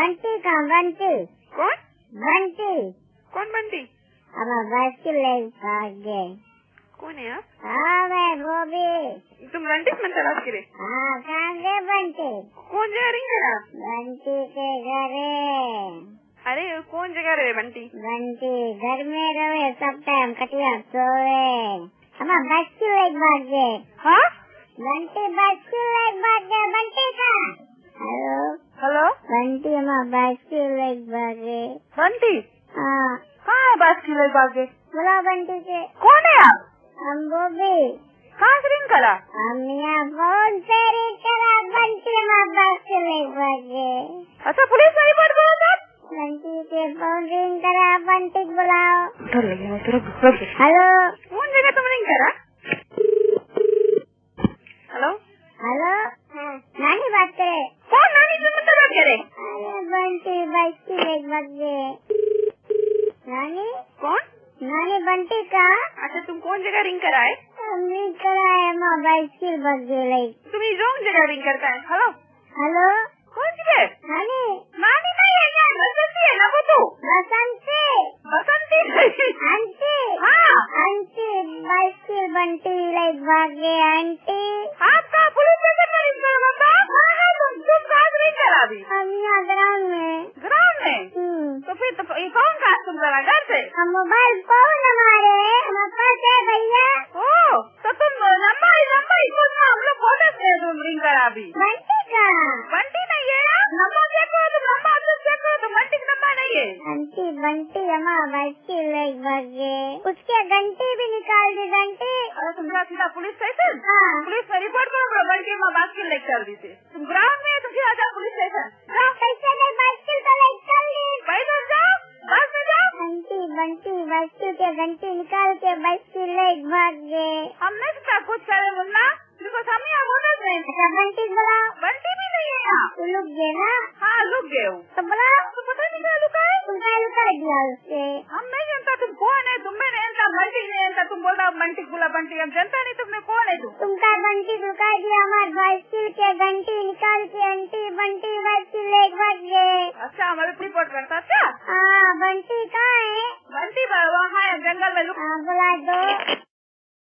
बंटी का बंटी। कौन? बंटी। कौन बंटी? अब बस की ले भाग गए। कौन है आप? हाँ मैं गोभी। तुम बंटी से मनता बात करे? हाँ कहाँ गए बंटी? कौन जगह रही है आप? बंटी के घरे। अरे कौन जगह रहे बंटी? बंटी घर में रहे सब टाइम कटिया सोए। हम बस की ले भाग गए। हाँ? बंटी बस की ले भाग गए। बंटी का हेलो हेलो बंटी हम बस की ले भाग गए। बंटी हाँ कहाँ है बात की ले भागे? बुला बंटी से। कौन है आप? हम गोभी। कहाँ से रिंग करा? हम यहाँ फोन से रिंग करा। बंटी हम बस की ले भाग गए। अच्छा पुलिस में रिपोर्ट करो तब? बंटी के फोन रिंग करा। बंटी को बुलाओ। डर लगे मैं तेरा हेलो कौन जगह तुम रिंग करा? हेलो हेलो नानी बात करे। कौन नानी से मतलब बात करे? अरे बंटी बस की ले भाग गए। नानी कौन? नानी बंटी का। अच्छा तुम कौन जगह रिंग करा है? हम रिंग करा है माँ बस की भाग गए। तुम ये रॉन्ग जगह रिंग करता है। हेलो हेलो कौन सी है? नानी नानी नहीं है यार, बसंती है ना वो तो। बसंती। बसंती आंटी। हाँ आंटी बस की बंटी ले भाग गए। आंटी आप कहाँ पुलिस स्टेशन में रिंग करो बाबा? हाँ तुम कहाँ से रिंग करा अभी? हम यहाँ ग्राउंड में। ग्राउंड में? तो फिर तो ये कौन कहाँ तुम करा घर से? हम मोबाइल फोन हमारे पास है भैया। ओ तो तुम नंबर इसको ना हम लोग फोटो से तुम रिंग करा अभी। बंटी का बंटी नहीं है यार, नंबर चेक करो तुम, नंबर तुम चेक करो तुम, बंटी का नंबर नहीं है। आंटी बंटी हमारा बस की ले भाग गए। उसके घंटी भी निकाल दी। घंटी अरे तुम सीधा पुलिस स्टेशन? हाँ पुलिस में रिपोर्ट करो बंटी माँ बात की लेकर दी थी। तुम ग्राउंड में तुम सीधा जाओ पुलिस स्टेशन। जाओ कैसे नहीं बस की तो ले चल दी। पैदल जाओ, बस में जाओ। आंटी बंटी बस की के घंटी निकाल के बस की ले भाग गए। हमने तो कुछ करे मुन्ना, बिकॉज हम यहाँ बोनस नहीं। अच्छा बंटी बुलाओ। बंटी भी नहीं है यहाँ। तू लुक गए ना? हाँ लुक गए हूँ। तो बुलाओ। तो पता नहीं क्या लुका है? तुमने लुका दिया उससे। हम नहीं जानता तुम कौन है, तुम्हें नहीं जानता, बंटी नहीं जानता, तुम बोल रहा हो बंटी बुला बंटी, हम जानता नहीं तुम्हें कौन है तुम। तुमका घंटी लुका दिया। हमारे बाइसिकल के घंटी निकाल के आंटी बंटी बाइसिकल ले भाग गए। अच्छा हमारे रिपोर्ट करता क्या? हाँ बंटी कहाँ है? बंटी वहाँ है जंगल में। हाँ बुला दो।